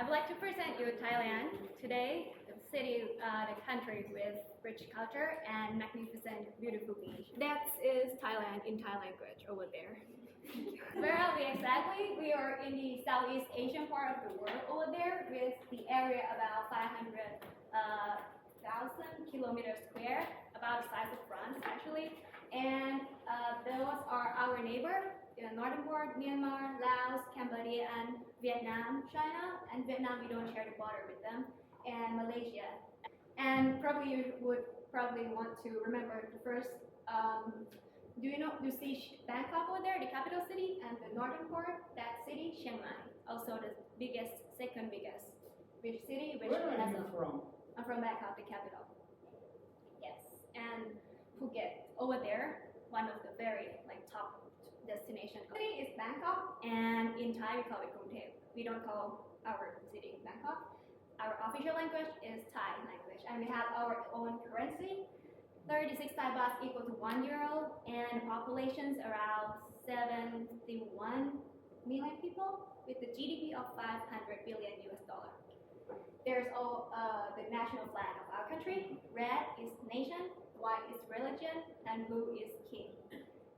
I would like to present you Thailand today, the city, the country with rich culture and magnificent, beautiful beach. That is Thailand in Thai language over there. Where are we exactly? We are in the Southeast Asian part of the world over there with the area about 500,000 kilometers square, about the size of France actually. And those are our neighbor, the northern part, Myanmar, Laos, Cambodia, and Vietnam, China. And Vietnam, we don't share the border with them, and Malaysia. And probably you would want to remember the first. Do you see Bangkok over there, the capital city, and the northern part, that city, Chiang Mai, also the second biggest city. Where are you from? I'm from Bangkok, the capital. Yes, and Phuket over there, one of the very top destination. City is Bangkok, and in Thai we call it Krungthep. We don't call our city Bangkok. Our official language is Thai language, and we have our own currency. 36 Thai baht equal to €1, and populations around 71 million people with the GDP of $500 billion. There's the national flag of our country. Red is nation, white is religion, and blue is king.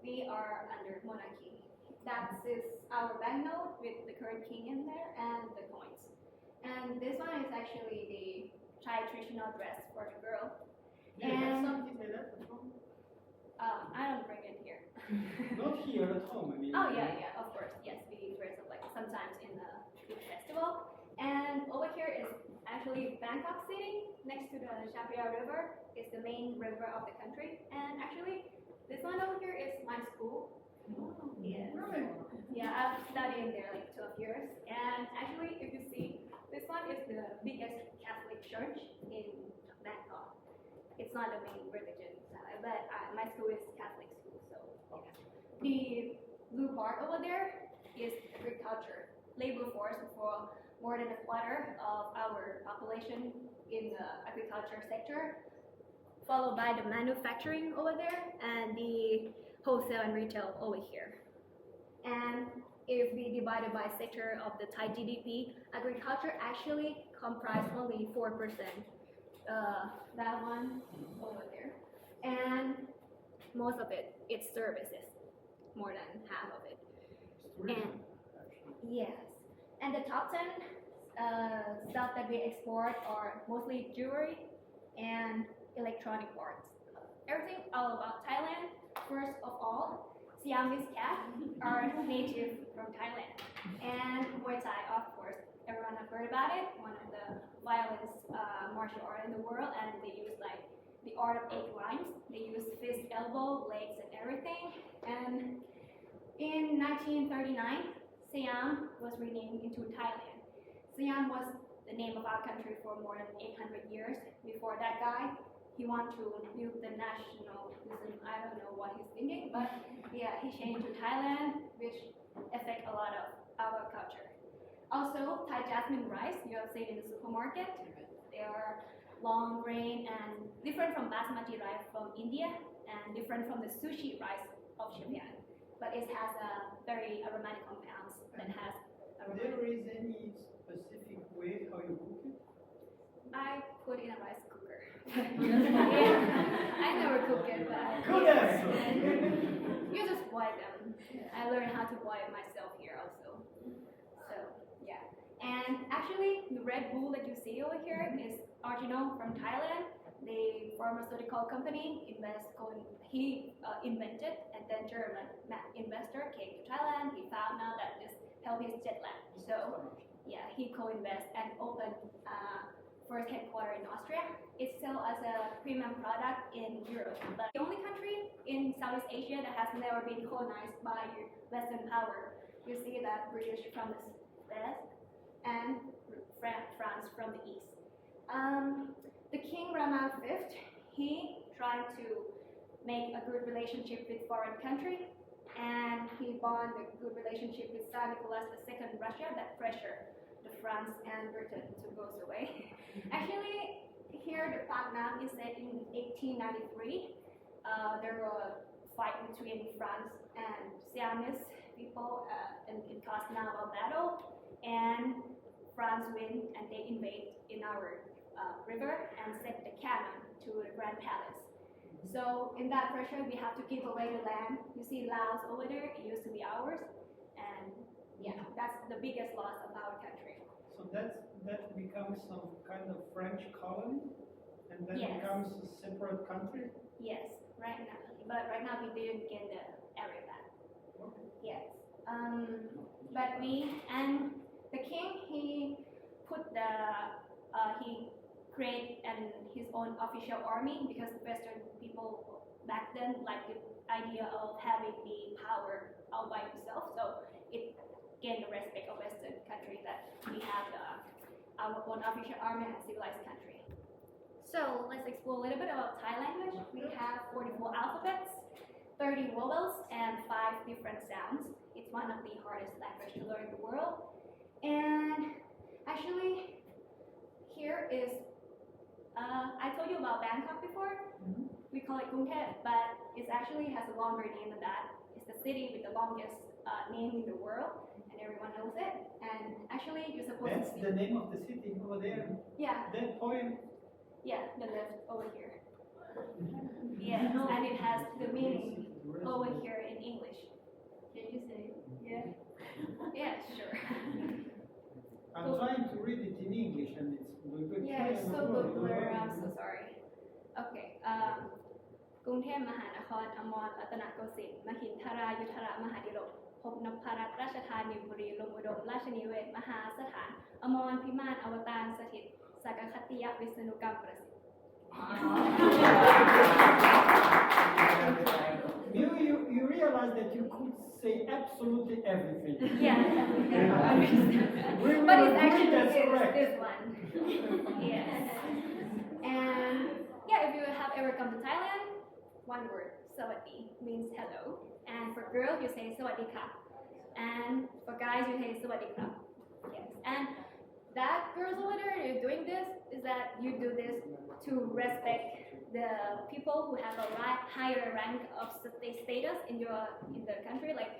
We are under monarchy. That is our banknote with the current king in there and the coins. And this one is actually the Thai traditional dress for the girl. Do you have something like that at home? I don't bring it here. Not here at home, I mean. Oh yeah, of course. Yes, we dress up sometimes in a big festival. And over here is actually Bangkok City, next to the Chapria River. It's the main river of the country. And actually, this one over here is my school. Yes. Really? Yeah, I've studied in there 12 years. And actually, if you see, this one is the biggest Catholic church in Bangkok. It's not the main religion, but my school is Catholic school, so yeah. The blue part over there is agriculture, labor force for more than a quarter of our population in the agriculture sector, followed by the manufacturing over there and the wholesale and retail over here. And if we divide it by sector of the Thai GDP, agriculture actually comprises only 4%. That one over there, and most of it's services, more than half of it. And yes, and the top 10 stuff that we export are mostly jewelry and electronic parts. Everything all about Thailand. First of all, Siamese cat are native from Thailand, and Muay Thai, of course. Everyone have heard about it, one of the violence martial art in the world, and they use the art of 8 lines. They use fist, elbow, legs, and everything. And in 1939, Siam was renamed into Thailand. Siam was the name of our country for more than 800 years. Before that guy, he wanted to build the nationalism. I don't know what he's thinking, but yeah, he changed to Thailand, which affect a lot of our culture. Also, Thai jasmine rice, you have seen in the supermarket. They are long grain and different from basmati rice from India and different from the sushi rice of Japan. But it has a very aromatic compounds that has aromatic. There is any specific way how you cook it? I put in a rice cooker. Yeah, I never cook it, but yes. You just boil them. I learned how to boil myself here also. So yeah, and actually the Red Bull that you see over here is original from Thailand. The pharmaceutical company he invented, and then German investor came to Thailand. He found out that this helped his jet lag. So yeah, he co-invest and opened first headquarters in Austria. It's still as a premium product in Europe, but the only country in Southeast Asia that has never been colonized by Western power. You see that British from the west and France from the east. The King Rama V, he tried to make a good relationship with foreign country, and he bond a good relationship with Tsar Nicholas II Russia that pressure the France and Britain to go away. Actually, here the Patna is set in 1893. There were a fight between France and Siamese people, and it caused now a battle. And France win and they invade in our river and set the cannon to the Grand Palace. So in that pressure, we have to give away the land. You see Laos over there, it used to be ours. And yeah, that's the biggest loss of our country. So that becomes some kind of French colony, and then Yes. becomes a separate country. Yes, right now. But right now we didn't get the area back. Okay. Yes. But and the king, he put he create his own official army because Western people back then like the idea of having the power all by himself. So it gained the respect of Western country that we have our own official army and civilized country. So let's explore a little bit about Thai language. We have 44 alphabets, 30 vowels, and 5 different sounds. It's one of the hardest languages to learn in the world. And actually, here is, I told you about Bangkok before. Mhm. We call it Gungthep, but it actually has a longer name than that. It's the city with the longest name in the world, and everyone knows it. And actually, you're supposed That's to the name of the city over there. yeah, That poem. yeah, the left over here. Yes, and it has the meaning over here in English. Can you say? Yeah. Yeah, sure. I'm trying to read it in English, and it's Yeah, it's so good blur. I'm so sorry. Okay. กรุงเทพมหานครอมรรัตนโกสินทร์มหินทรายุทธรมหาดิลกพบนพรัตน์ราชธานีบุรีลมอุดมราชนิเวศน์มหาสถานอมรพิมานอวตารสถิตสักคติยวิษณุกรรมประสิทธิ์ You realize that you could say absolutely everything. Yeah, but it's actually this one. Yes. And yeah, if you have ever come to Thailand, one word, sawadi, means hello. And for girls, you say sawadee ka. And for guys, you say sawadee ka. Yes. And that girls over there, you're doing this, is that you do this to respect the people who have a higher rank of status in the country, like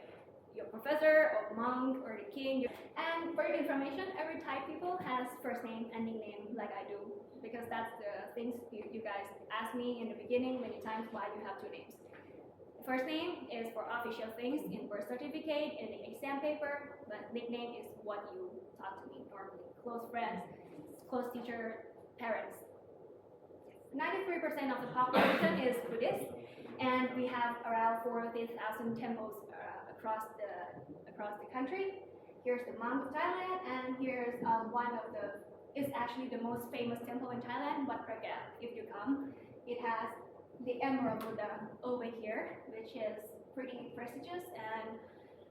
your professor or monk or the king. And for your information, every Thai people has first name and nickname like I do, because that's the things you guys asked me in the beginning many times why you have 2 names. The first name is for official things in birth certificate and in exam paper, but nickname is what you talk to me normally, close friends, close teacher, parents. 93% of the population is Buddhist, and we have around 40,000 temples across the country. Here's the Mount of Thailand, and here's it's actually the most famous temple in Thailand, Wat Phra. If you come, it has the Emerald Buddha over here, which is pretty prestigious, and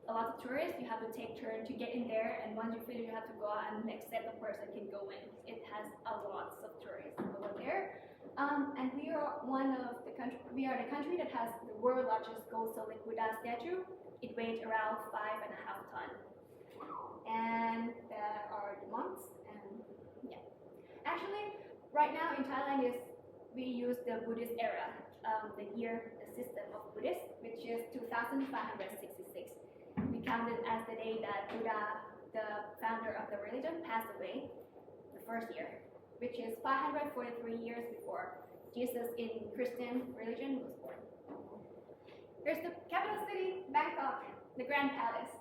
a lot of tourists, you have to take turn to get in there, and once you finish, you have to go out, and next set of person can go in. It has a lot of tourists over there. And we are the country that has the world's largest gold solid Buddha statue. It weighs around 5.5 tons. And there are the monks, and yeah. Actually, right now in Thailand we use the Buddhist era, the system of Buddhist, which is 2566. We count it as the day that Buddha, the founder of the religion, passed away, the first year, which is 543 years before Jesus in Christian religion was born. Here's the capital city, Bangkok, the Grand Palace.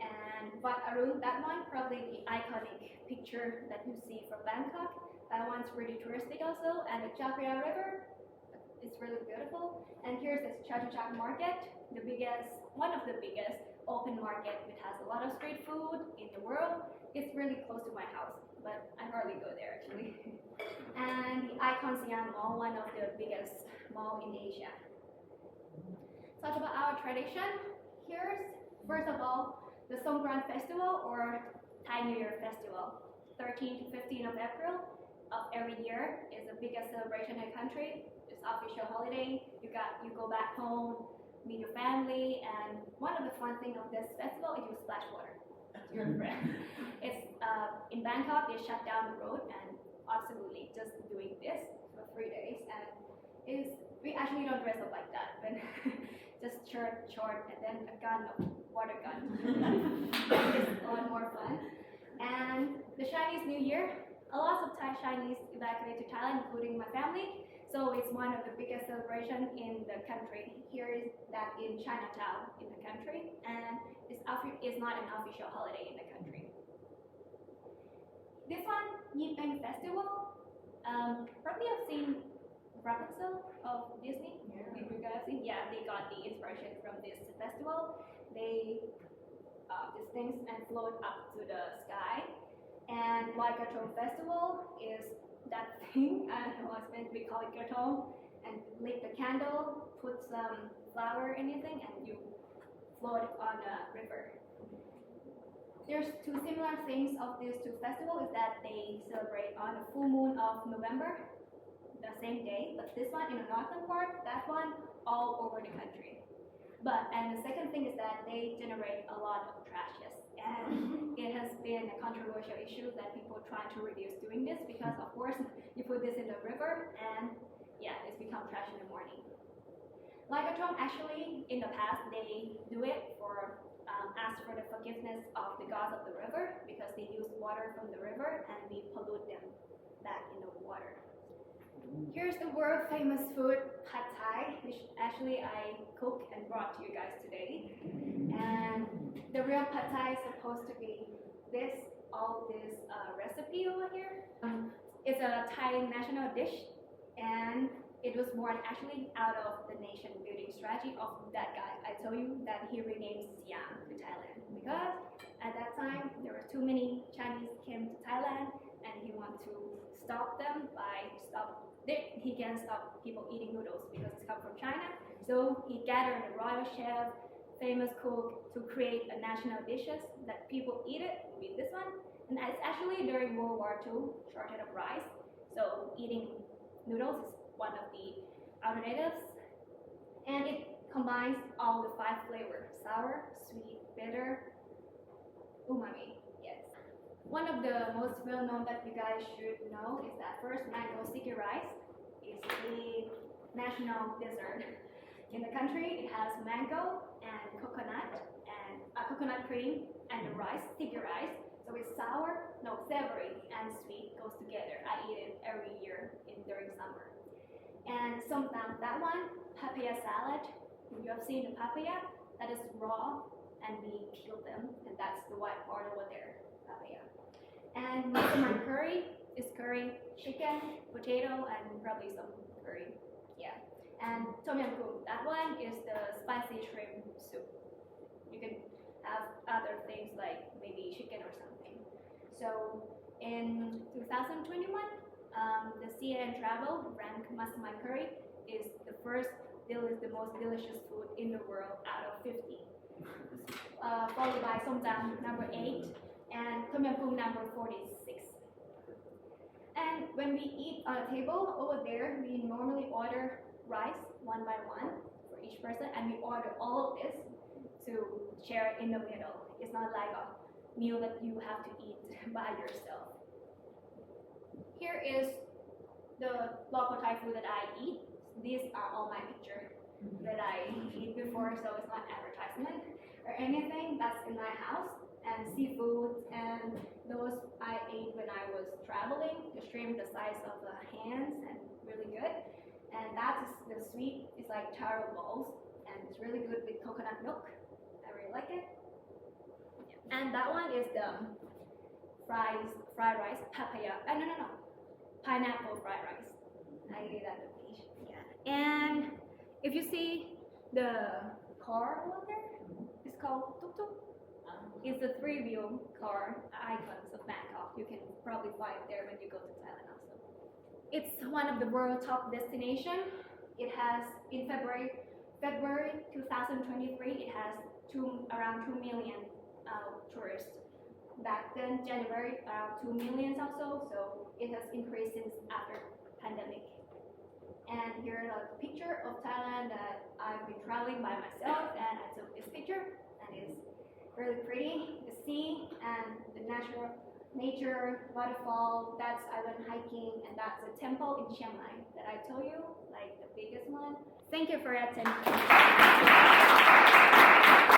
And Wat Arun, that one, probably the iconic picture that you see from Bangkok. That one's pretty touristic also. And the Chakra River, it's really beautiful. And here's the Chatuchak Market, one of the biggest open market, which has a lot of street food in the world. It's really close to my house, but I hardly go there actually. And the Icon Siam Mall, one of the biggest mall in Asia. Talk about our tradition. Here's, first of all, the Songkran Festival or Thai New Year Festival. 13 to 15 of April of every year is the biggest celebration in the country. It's official holiday. You go back home, meet your family, and one of the fun things of this festival is you splash water to your friend. It's in Bangkok, they shut down the road and absolutely just doing this for 3 days, and we actually don't dress up like that, but just shirt, short, and then a water gun. It's a lot more fun. And the Chinese New Year, a lot of Thai Chinese evacuate to Thailand, including my family. So it's one of the biggest celebrations in the country. Here is that in Chinatown in the country, and it's not an official holiday in the country. This one, MIFOODAS Festival. Probably have seen Rapunzel of Disney. If you guys have seen, yeah, they got the inspiration from this festival. They these things and float up to the sky. And like a Gotong festival is that thing, I don't know, we call it Gotong, and lit the candle, put some flour or anything, and you float on a river. There's two similar things of these two festivals is that they celebrate on the full moon of November, the same day, but this one in the northern part, that one all over the country. And the second thing is that they generate a lot of trashes, and it has been a controversial issue that people try to reduce doing this because of course you put this in the river and yeah, it's become trash in the morning. Like Gotong, actually in the past they do it for ask for the forgiveness of the gods of the river because they use water from the river and we pollute them back in the water. Here's the world famous food, pad thai, which actually I cooked and brought to you guys today. And the real pad thai is supposed to be all this recipe over here. It's a Thai national dish, and it was born actually out of the nation building strategy of that guy. I told you that he renamed Siam to Thailand because at that time there were too many Chinese came to Thailand, and he wanted to stop them he can't stop people eating noodles because it's come from China. So he gathered the royal chef, famous cook to create a national dishes that people eat it, with this one. And it's actually during World War II, shortage of rice. So eating noodles is one of the alternatives. And it combines all the 5 flavors, sour, sweet, bitter, umami. One of the most well-known that you guys should know is that first mango sticky rice is the national dessert in the country. It has mango and coconut cream and the rice, sticky rice. So it's savory and sweet goes together. I eat it every year during summer. And sometimes that one, papaya salad. If you have seen the papaya, that is raw and we peel them, and that's the white part over there, papaya. And massaman curry is curry, chicken, potato, and probably some curry. Yeah. And tom yum goong, that one is the spicy shrimp soup. You can have other things like maybe chicken or something. So in 2021, the CN Travel ranked massaman curry is the most delicious food in the world out of 50. Followed by somtam number 8. And tom yum goong number 46. And when we eat on a table over there, we normally order rice one by one for each person, and we order all of this to share in the middle. It's not like a meal that you have to eat by yourself. Here is the local Thai food that I eat. These are all my pictures that I eat before, so it's not advertisement or anything. That's in my house. And seafood, and those I ate when I was traveling. The shrimp the size of the hands and really good. And that's the sweet, it's like taro balls, and it's really good with coconut milk. I really like it. And that one is the fried rice, papaya. No. Pineapple fried rice. I ate at the beach. Yeah. And if you see the car over there, it's called tuk tuk. It's a 3-wheel car icons of Bangkok. You can probably find there when you go to Thailand also. It's one of the world top destinations. It has, in February 2023, it has around 2 million tourists. Back then, January, around 2 million also, so it has increased since after pandemic. And here's a picture of Thailand that I've been traveling by myself, and I took this picture, and it's really pretty. The sea and the natural nature, waterfall, that's I went hiking, and that's a temple in Chiang Mai that I told you, like the biggest one. Thank you for your attention.